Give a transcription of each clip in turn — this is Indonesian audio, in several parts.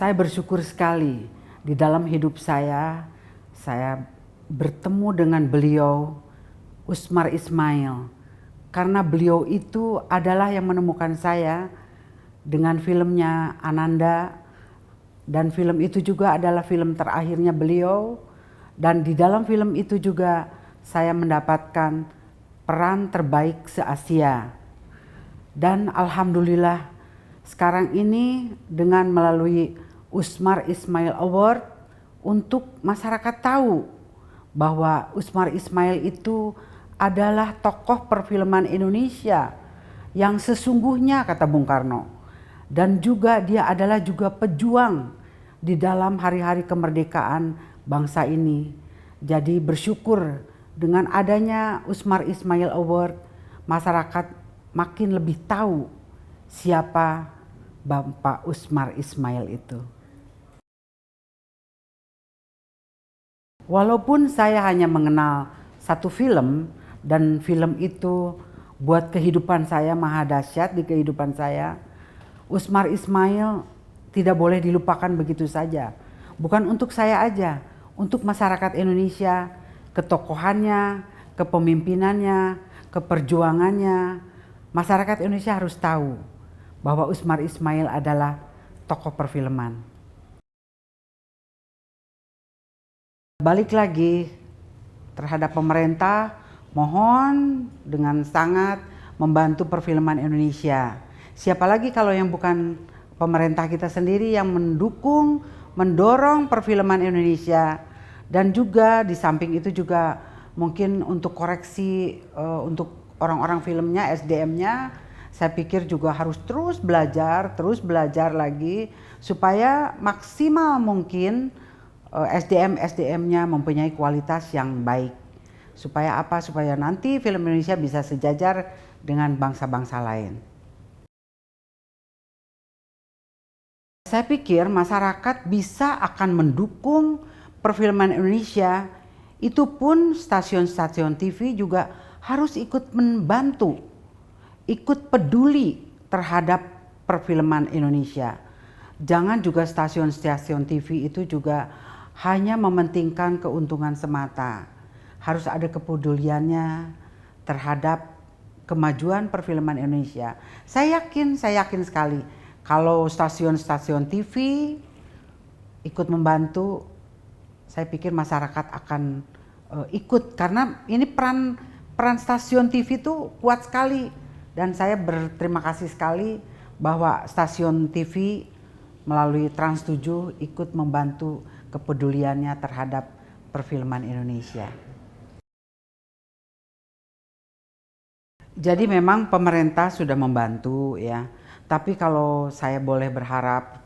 Saya bersyukur sekali di dalam hidup saya bertemu dengan beliau, Usmar Ismail. Karena beliau itu adalah yang menemukan saya dengan filmnya Ananda, dan film itu juga adalah film terakhirnya beliau. Dan di dalam film itu juga saya mendapatkan peran terbaik se-Asia. Dan alhamdulillah sekarang ini dengan melalui Usmar Ismail Award, untuk masyarakat tahu bahwa Usmar Ismail itu adalah tokoh perfilman Indonesia yang sesungguhnya, kata Bung Karno. Dan juga dia adalah juga pejuang di dalam hari-hari kemerdekaan bangsa ini. Jadi bersyukur dengan adanya Usmar Ismail Award, masyarakat makin lebih tahu siapa Bapak Usmar Ismail itu. Walaupun saya hanya mengenal satu film, dan film itu buat kehidupan saya maha dahsyat di kehidupan saya, Usmar Ismail tidak boleh dilupakan begitu saja. Bukan untuk saya aja, untuk masyarakat Indonesia, ketokohannya, kepemimpinannya, keperjuangannya. Masyarakat Indonesia harus tahu bahwa Usmar Ismail adalah tokoh perfilman. Balik lagi terhadap pemerintah, mohon dengan sangat membantu perfilman Indonesia. Siapa lagi kalau yang bukan pemerintah kita sendiri yang mendukung, mendorong perfilman Indonesia. Dan juga di samping itu juga mungkin untuk koreksi untuk orang-orang filmnya, SDM-nya, saya pikir juga harus terus belajar lagi supaya maksimal mungkin SDM-nya mempunyai kualitas yang baik. Supaya apa? Supaya nanti film Indonesia bisa sejajar dengan bangsa-bangsa lain. Saya pikir masyarakat bisa akan mendukung perfilman Indonesia. Itu pun stasiun-stasiun TV juga harus ikut membantu, ikut peduli terhadap perfilman Indonesia. Jangan juga stasiun-stasiun TV itu juga hanya mementingkan keuntungan semata. Harus ada kepeduliannya terhadap kemajuan perfilman Indonesia. Saya yakin sekali kalau stasiun-stasiun TV ikut membantu, saya pikir masyarakat akan ikut, karena ini peran stasiun TV itu kuat sekali. Dan saya berterima kasih sekali bahwa stasiun TV melalui Trans 7 ikut membantu kepeduliannya terhadap perfilman Indonesia. Jadi memang pemerintah sudah membantu ya, tapi kalau saya boleh berharap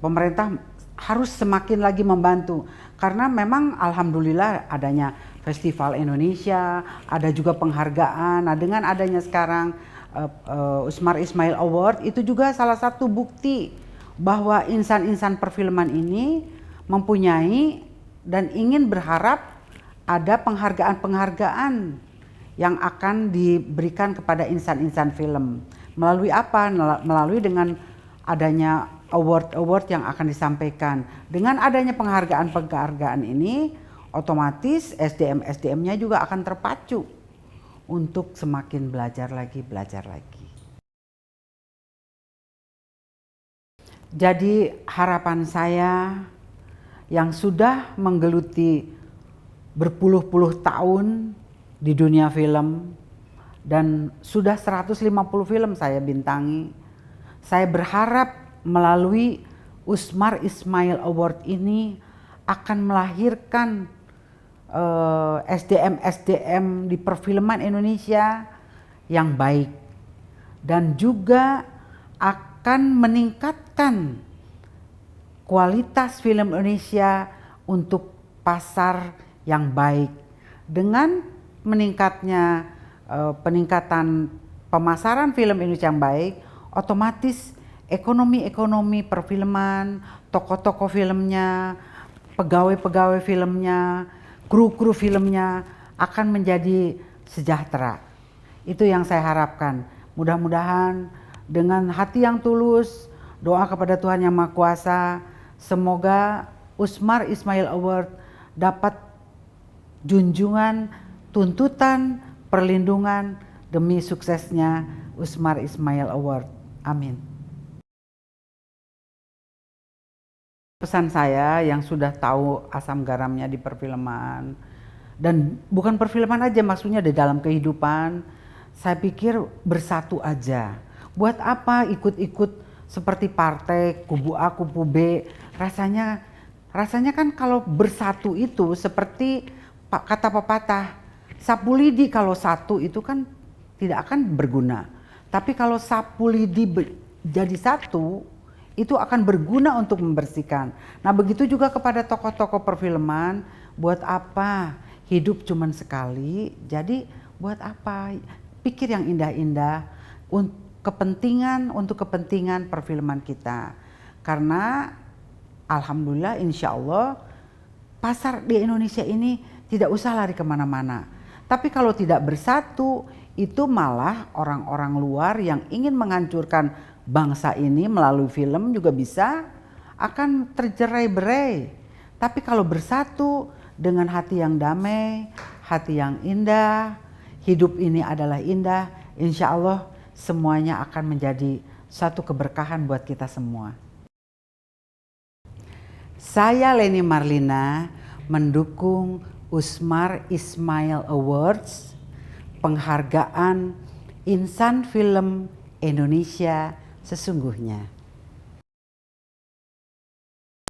pemerintah harus semakin lagi membantu, karena memang alhamdulillah adanya Festival Indonesia, ada juga penghargaan. Nah, dengan adanya sekarang Usmar Ismail Award, itu juga salah satu bukti bahwa insan-insan perfilman ini mempunyai dan ingin berharap ada penghargaan-penghargaan yang akan diberikan kepada insan-insan film. Melalui apa? Melalui dengan adanya award-award yang akan disampaikan. Dengan adanya penghargaan-penghargaan ini, otomatis SDM-SDM-nya juga akan terpacu untuk semakin belajar lagi. Jadi harapan saya yang sudah menggeluti berpuluh-puluh tahun di dunia film, dan sudah 150 film saya bintangi, saya berharap melalui Usmar Ismail Award ini akan melahirkan SDM-SDM di perfilman Indonesia yang baik, dan juga akan meningkatkan kualitas film Indonesia untuk pasar yang baik. Dengan peningkatan pemasaran film Indonesia yang baik, otomatis ekonomi perfilman, tokoh-tokoh filmnya, pegawai-pegawai filmnya, kru-kru filmnya akan menjadi sejahtera. Itu yang saya harapkan. Mudah-mudahan dengan hati yang tulus, Doa kepada Tuhan Yang Maha Kuasa, semoga Usmar Ismail Award dapat junjungan, tuntutan, perlindungan demi suksesnya Usmar Ismail Award. Amin. Pesan saya yang sudah tahu asam garamnya di perfilman, dan bukan perfilman aja, maksudnya di dalam kehidupan, saya pikir bersatu aja. Buat apa ikut-ikut seperti partai kubu A, kubu B? Rasanya kan kalau bersatu itu seperti kata pepatah, sapu lidi kalau satu itu kan tidak akan berguna. Tapi kalau sapu lidi jadi satu, itu akan berguna untuk membersihkan. Nah, begitu juga kepada tokoh-tokoh perfilman, buat apa? Hidup cuman sekali, jadi buat apa? Pikir yang indah-indah untuk kepentingan perfilman kita. Karena alhamdulillah, insya Allah pasar di Indonesia ini tidak usah lari kemana-mana. Tapi kalau tidak bersatu, itu malah orang-orang luar yang ingin menghancurkan bangsa ini melalui film juga bisa akan tercerai-berai. Tapi kalau bersatu dengan hati yang damai, hati yang indah, hidup ini adalah indah, insya Allah semuanya akan menjadi satu keberkahan buat kita semua. Saya Leni Marlina mendukung Usmar Ismail Awards, penghargaan insan film Indonesia sesungguhnya.